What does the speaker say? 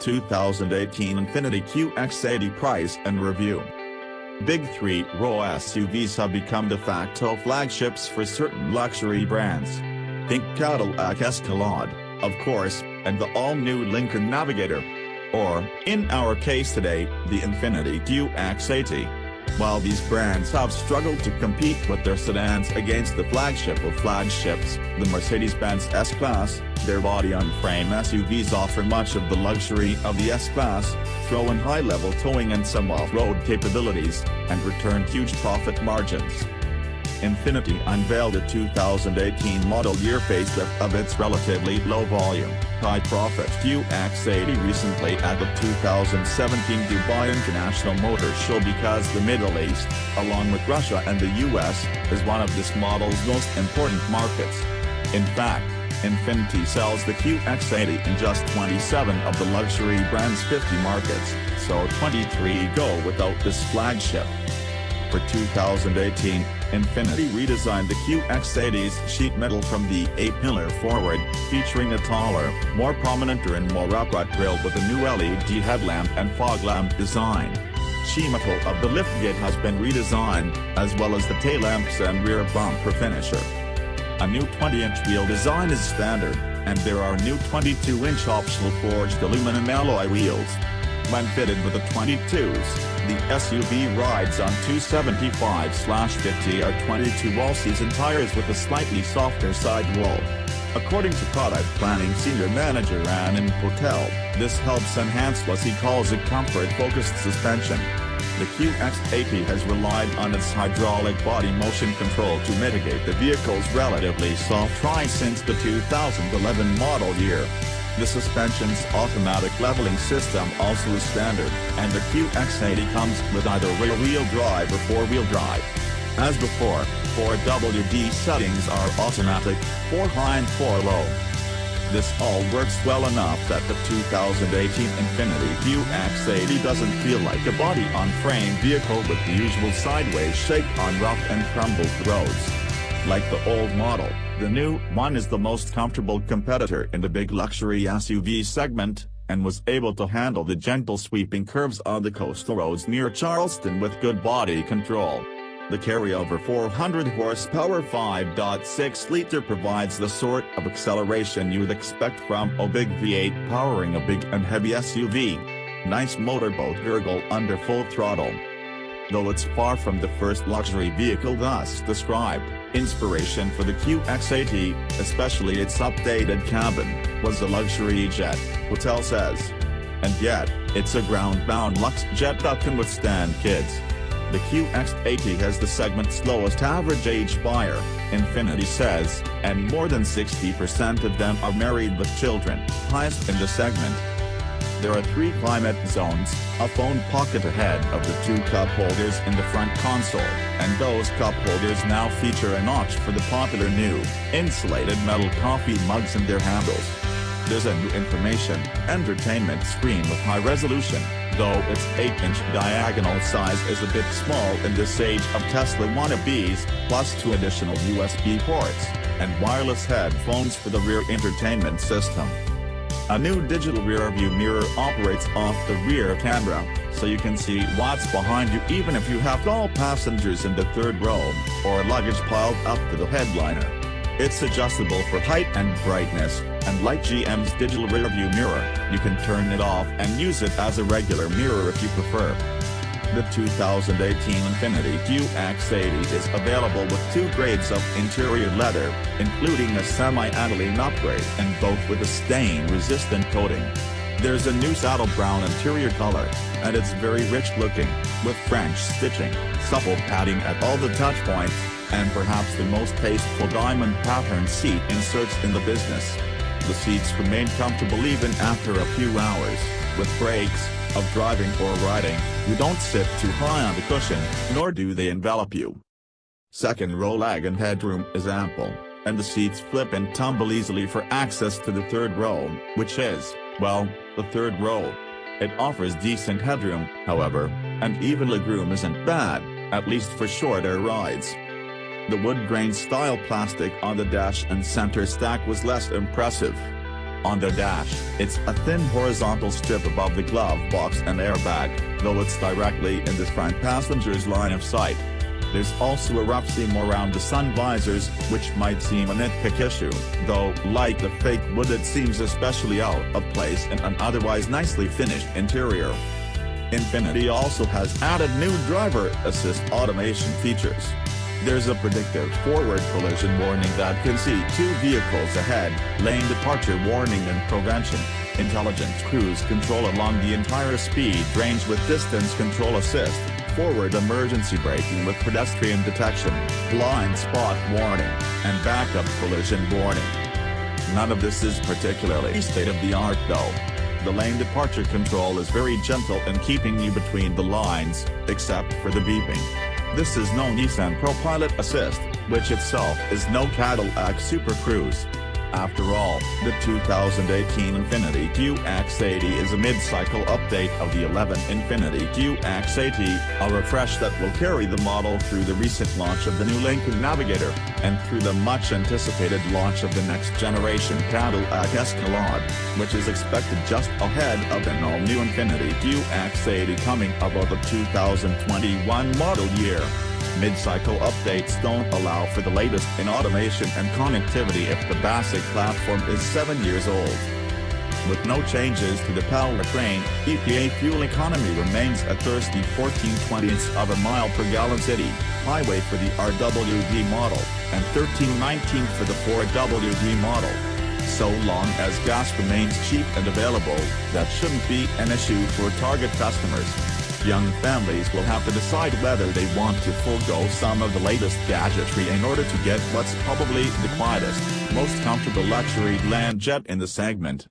2018 Infiniti QX80 price and review. Big three-row SUVs have become de facto flagships for certain luxury brands. Think Cadillac Escalade, of course, and the all-new Lincoln Navigator. Or, in our case today, the Infiniti QX80. While these brands have struggled to compete with their sedans against the flagship of flagships, the Mercedes-Benz S-Class, their body-on-frame SUVs offer much of the luxury of the S-Class, throw in high-level towing and some off-road capabilities, and return huge profit margins. Infiniti unveiled a 2018 model year facelift of its relatively low-volume, high-profit QX80 recently at the 2017 Dubai International Motor Show because the Middle East, along with Russia and the US, is one of this model's most important markets. In fact, Infiniti sells the QX80 in just 27 of the luxury brand's 50 markets, so 23 go without this flagship. For 2018, Infiniti redesigned the QX80's sheet metal from the A-pillar forward, featuring a taller, more prominent and more upright grille with a new LED headlamp and fog lamp design. Sheet metal of the liftgate has been redesigned, as well as the tail lamps and rear bumper finisher. A new 20-inch wheel design is standard, and there are new 22-inch optional forged aluminum alloy wheels. When fitted with the 22s, the SUV rides on 275/50 or 22 all-season tires with a slightly softer sidewall. According to product planning senior manager Anand Patel, this helps enhance what he calls a comfort-focused suspension. The QX80 has relied on its hydraulic body motion control to mitigate the vehicle's relatively soft ride since the 2011 model year. The suspension's automatic leveling system also is standard, and the QX80 comes with either rear-wheel drive or four-wheel drive. As before, 4WD settings are automatic, 4 high and 4 low. This all works well enough that the 2018 Infiniti QX80 doesn't feel like a body-on-frame vehicle with the usual sideways shake on rough and crumbled roads. Like the old model, the new one is the most comfortable competitor in the big luxury SUV segment, and was able to handle the gentle sweeping curves on the coastal roads near Charleston with good body control. The carryover 400 horsepower 5.6-liter provides the sort of acceleration you'd expect from a big V8 powering a big and heavy SUV. Nice motorboat gurgle under full throttle. Though it's far from the first luxury vehicle thus described, inspiration for the QX80, especially its updated cabin, was a luxury jet, Patel says. And yet, it's a ground-bound luxe jet that can withstand kids. The QX80 has the segment's lowest average age buyer, Infiniti says, and more than 60% of them are married with children, highest in the segment. There are 3 climate zones, a phone pocket ahead of the 2 cup holders in the front console, and those cup holders now feature a notch for the popular new, insulated metal coffee mugs in their handles. There's a new information, entertainment screen with high resolution, though its 8-inch diagonal size is a bit small in this age of Tesla wannabes, plus 2 additional USB ports, and wireless headphones for the rear entertainment system. A new digital rear-view mirror operates off the rear camera, so you can see what's behind you even if you have all passengers in the third row, or luggage piled up to the headliner. It's adjustable for height and brightness, and like GM's digital rear-view mirror, you can turn it off and use it as a regular mirror if you prefer. The 2018 Infiniti QX80 is available with 2 grades of interior leather, including a semi-aniline upgrade and both with a stain-resistant coating. There's a new saddle brown interior color, and it's very rich looking, with French stitching, supple padding at all the touchpoints, and perhaps the most tasteful diamond pattern seat inserts in the business. The seats remain comfortable even after a few hours, with breaks of driving or riding. You don't sit too high on the cushion, nor do they envelop you. Second row leg and headroom is ample, and the seats flip and tumble easily for access to the third row, which is, well, the third row. It offers decent headroom, however, and even legroom isn't bad, at least for shorter rides. The wood grain style plastic on the dash and center stack was less impressive. On the dash, it's a thin horizontal strip above the glove box and airbag, though it's directly in the front passenger's line of sight. There's also a rough seam around the sun visors, which might seem a nitpick issue, though, like the fake wood, it seems especially out of place in an otherwise nicely finished interior. Infiniti also has added new driver assist automation features. There's a predictive forward collision warning that can see 2 vehicles ahead, lane departure warning and prevention, intelligent cruise control along the entire speed range with distance control assist, forward emergency braking with pedestrian detection, blind spot warning, and backup collision warning. None of this is particularly state-of-the-art though. The lane departure control is very gentle in keeping you between the lines, except for the beeping. This is no Nissan ProPilot Assist, which itself is no Cadillac Super Cruise. After all, the 2018 Infiniti QX80 is a mid-cycle update of the 11 Infiniti QX80, a refresh that will carry the model through the recent launch of the new Lincoln Navigator, and through the much-anticipated launch of the next-generation Cadillac Escalade, which is expected just ahead of an all-new Infiniti QX80 coming about the 2021 model year. Mid-cycle updates don't allow for the latest in automation and connectivity if the basic platform is 7 years old. With no changes to the powertrain, EPA fuel economy remains a thirsty 14/20ths of a mile per gallon city, highway for the RWD model, and 13/19 for the 4WD model. So long as gas remains cheap and available, that shouldn't be an issue for target customers. Young families will have to decide whether they want to forego some of the latest gadgetry in order to get what's probably the quietest, most comfortable luxury land jet in the segment.